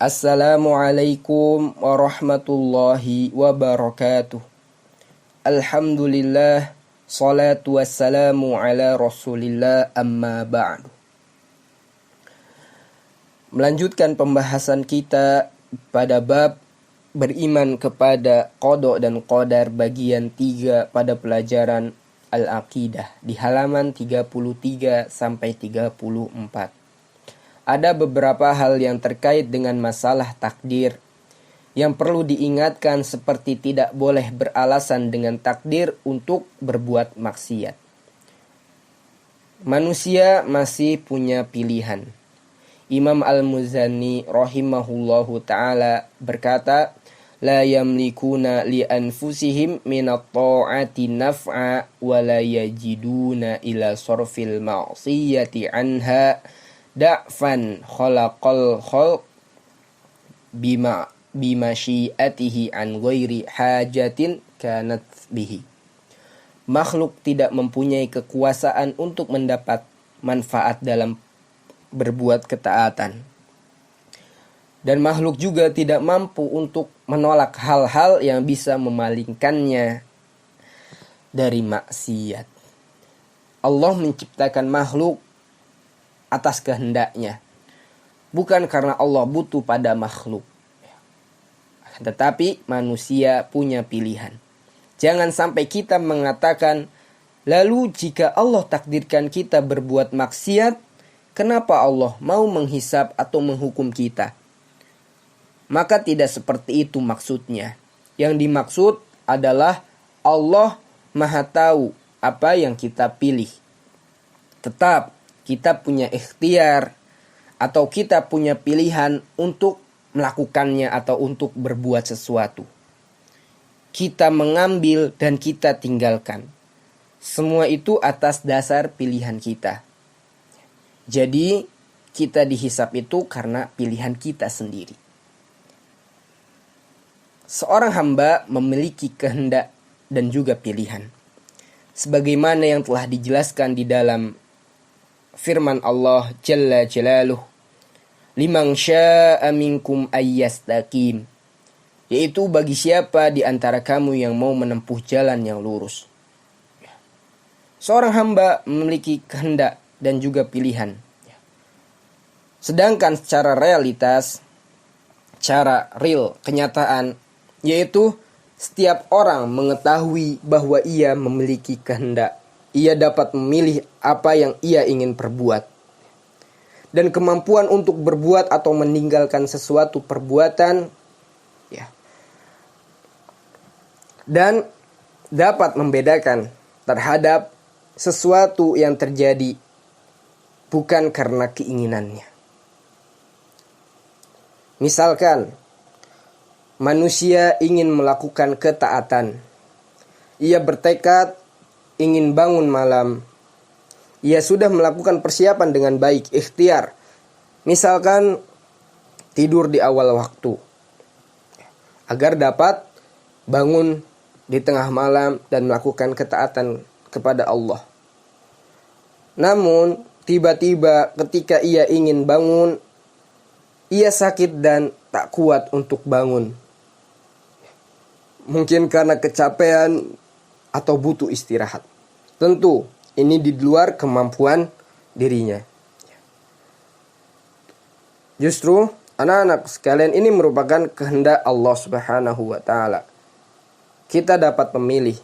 Assalamualaikum warahmatullahi wabarakatuh. Alhamdulillah, salatu wassalamu ala rasulillah, amma ba'du. Melanjutkan pembahasan kita pada bab beriman kepada qada dan qadar bagian 3 pada pelajaran Al-Aqidah di halaman 33 sampai 34. Ada beberapa hal yang terkait dengan masalah takdir yang perlu diingatkan, seperti tidak boleh beralasan dengan takdir untuk berbuat maksiat. Manusia masih punya pilihan. Imam Al-Muzani rahimahullahu ta'ala berkata, la yamlikuna li anfusihim minat ta'ati naf'a wa la yajiduna ila sarfil ma'siyati anha da'fan khalaqal khalq bimasyiatihi an ghairi hajatin kanat bihi. Makhluk tidak mempunyai kekuasaan untuk mendapat manfaat dalam berbuat ketaatan. Dan makhluk juga tidak mampu untuk menolak hal-hal yang bisa memalingkannya dari maksiat. Allah menciptakan makhluk atas kehendaknya, bukan karena Allah butuh pada makhluk. Tetapi manusia punya pilihan. Jangan sampai kita mengatakan, lalu jika Allah takdirkan kita berbuat maksiat, kenapa Allah mau menghisab atau menghukum kita? Maka tidak seperti itu maksudnya. Yang dimaksud adalah Allah Maha Tahu apa yang kita pilih. Tetap kita punya ikhtiar atau kita punya pilihan untuk melakukannya atau untuk berbuat sesuatu. Kita mengambil dan kita tinggalkan. Semua itu atas dasar pilihan kita. Jadi kita dihisab itu karena pilihan kita sendiri. Seorang hamba memiliki kehendak dan juga pilihan. Sebagaimana yang telah dijelaskan di dalam firman Allah Jalla Jalaluh, liman syaa minkum ayyastaqim, yaitu bagi siapa di antara kamu yang mau menempuh jalan yang lurus. Seorang hamba memiliki kehendak dan juga pilihan. Sedangkan secara realitas, cara real, kenyataan, yaitu setiap orang mengetahui bahwa ia memiliki kehendak. Ia dapat memilih apa yang ia ingin perbuat. Dan kemampuan untuk berbuat atau meninggalkan sesuatu perbuatan, dan dapat membedakan terhadap sesuatu yang terjadi bukan karena keinginannya. Misalkan manusia ingin melakukan ketaatan. Ia bertekad ingin bangun malam. Ia sudah melakukan persiapan dengan baik, ikhtiar. Misalkan tidur di awal waktu, agar dapat bangun di tengah malam dan melakukan ketaatan kepada Allah. Namun tiba-tiba ketika ia ingin bangun, ia sakit dan tak kuat untuk bangun. Mungkin karena kecapean atau butuh istirahat. Tentu ini di luar kemampuan dirinya. Justru anak-anak sekalian, ini merupakan kehendak Allah Subhanahu wa ta'ala. Kita dapat memilih,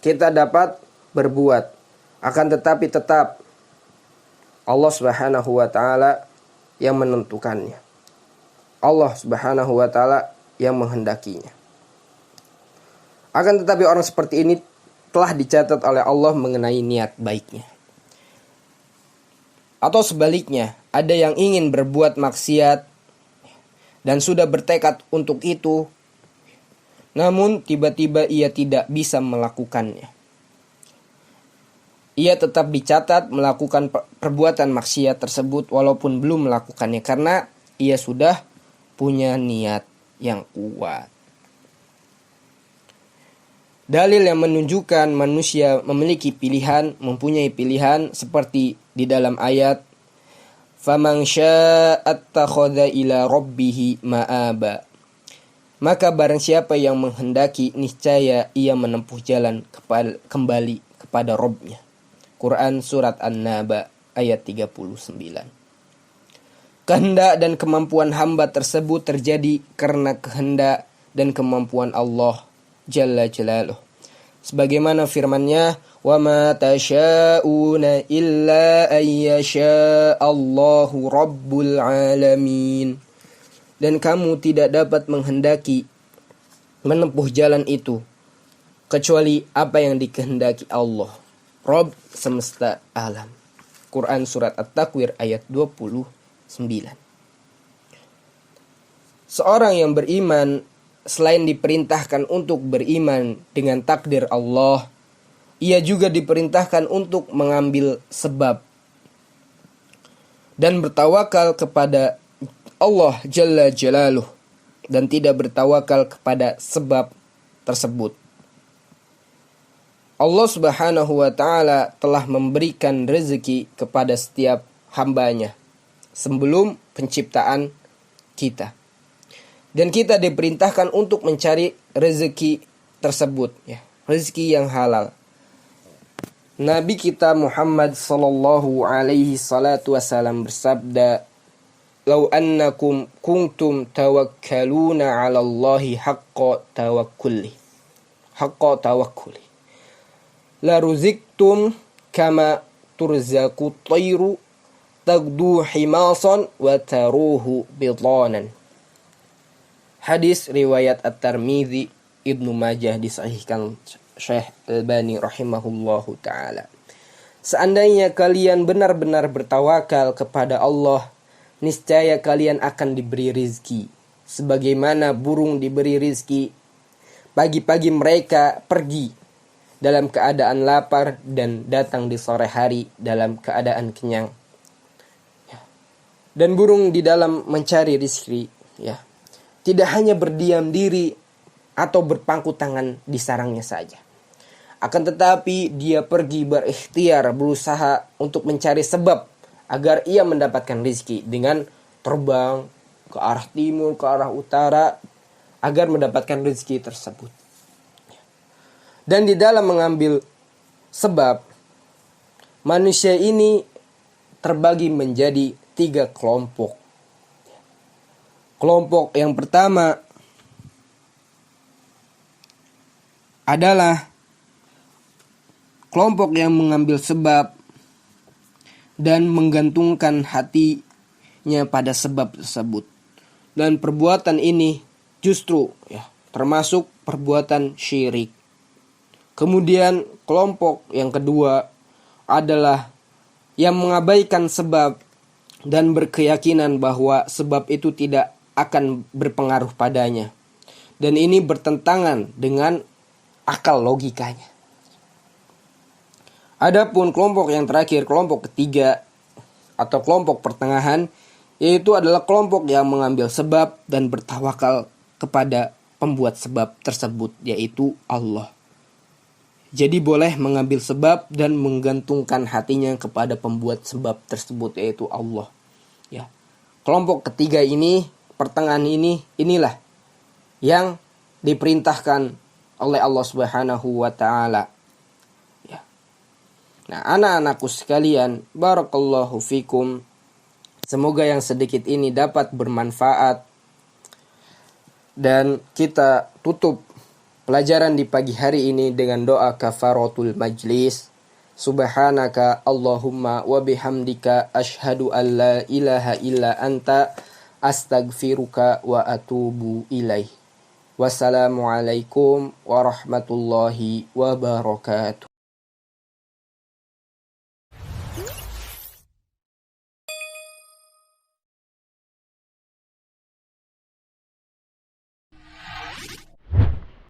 kita dapat berbuat, akan tetapi tetap Allah Subhanahu wa ta'ala yang menentukannya. Allah Subhanahu wa ta'ala yang menghendakinya. Akan tetapi orang seperti ini telah dicatat oleh Allah mengenai niat baiknya. Atau sebaliknya, ada yang ingin berbuat maksiat dan sudah bertekad untuk itu, namun tiba-tiba ia tidak bisa melakukannya. Ia tetap dicatat melakukan perbuatan maksiat tersebut walaupun belum melakukannya, karena ia sudah punya niat yang kuat. Dalil yang menunjukkan manusia memiliki pilihan, mempunyai pilihan seperti di dalam ayat faman syaa'a attakhadha ila rabbih ma'aba. Maka barang siapa yang menghendaki, niscaya ia menempuh jalan kembali kepada Rabb-nya. Quran Surat An-Naba ayat 39. Kehendak dan kemampuan hamba tersebut terjadi karena kehendak dan kemampuan Allah Jalla Jalaluh. Sebagaimana firman-Nya, "Wa ma tasyauna illa ayyasha Allahu Rabbul Alamin." Dan kamu tidak dapat menghendaki menempuh jalan itu kecuali apa yang dikehendaki Allah, Rabb semesta alam. Quran Surat At-Takwir ayat 29. Seorang yang beriman selain diperintahkan untuk beriman dengan takdir Allah, ia juga diperintahkan untuk mengambil sebab dan bertawakal kepada Allah Jalla Jalaluh dan tidak bertawakal kepada sebab tersebut. Allah Subhanahu wa ta'ala telah memberikan rezeki kepada setiap hambanya sebelum penciptaan kita. Dan kita diperintahkan untuk mencari rezeki tersebut, ya, rezeki yang halal. Nabi kita Muhammad sallallahu alaihi salatu wasallam bersabda, "Lau annakum kuntum tawakkaluna 'ala Allahi haqqa tawakkuli, la ruziktum kama turzaqu tayru tagdu himasan wa taruhu bitanan." Hadis riwayat At-Tirmidzi, Ibnu Majah, disahihkan Syekh Albani rahimahullahu ta'ala. Seandainya kalian benar-benar bertawakal kepada Allah, niscaya kalian akan diberi rizki. Sebagaimana burung diberi rizki, pagi-pagi mereka pergi dalam keadaan lapar dan datang di sore hari dalam keadaan kenyang. Dan burung di dalam mencari rizki, ya, tidak hanya berdiam diri atau berpangku tangan di sarangnya saja. Akan tetapi dia pergi berikhtiar, berusaha untuk mencari sebab agar ia mendapatkan rezeki dengan terbang ke arah timur, ke arah utara agar mendapatkan rezeki tersebut. Dan di dalam mengambil sebab, manusia ini terbagi menjadi 3 kelompok. Kelompok yang pertama adalah kelompok yang mengambil sebab dan menggantungkan hatinya pada sebab tersebut. Dan perbuatan ini justru, ya, termasuk perbuatan syirik. Kemudian kelompok yang kedua adalah yang mengabaikan sebab dan berkeyakinan bahwa sebab itu tidak akan berpengaruh padanya. Dan ini bertentangan dengan akal logikanya. Adapun kelompok yang terakhir, kelompok ketiga atau kelompok pertengahan, yaitu adalah kelompok yang mengambil sebab dan bertawakal kepada pembuat sebab tersebut, yaitu Allah. Jadi boleh mengambil sebab dan menggantungkan hatinya kepada pembuat sebab tersebut, yaitu Allah. Ya. Kelompok ketiga ini, pertengahan ini, inilah yang diperintahkan oleh Allah Subhanahu wa ta'ala. Ya. Nah, anak-anakku sekalian, barakallahu fikum. Semoga yang sedikit ini dapat bermanfaat. Dan kita tutup pelajaran di pagi hari ini dengan doa kafaratul majlis. Subhanaka Allahumma wa bihamdika asyhadu an la ilaha illa anta astaghfiruka wa atubu ilaih. Wassalamualaikum warahmatullahi wabarakatuh.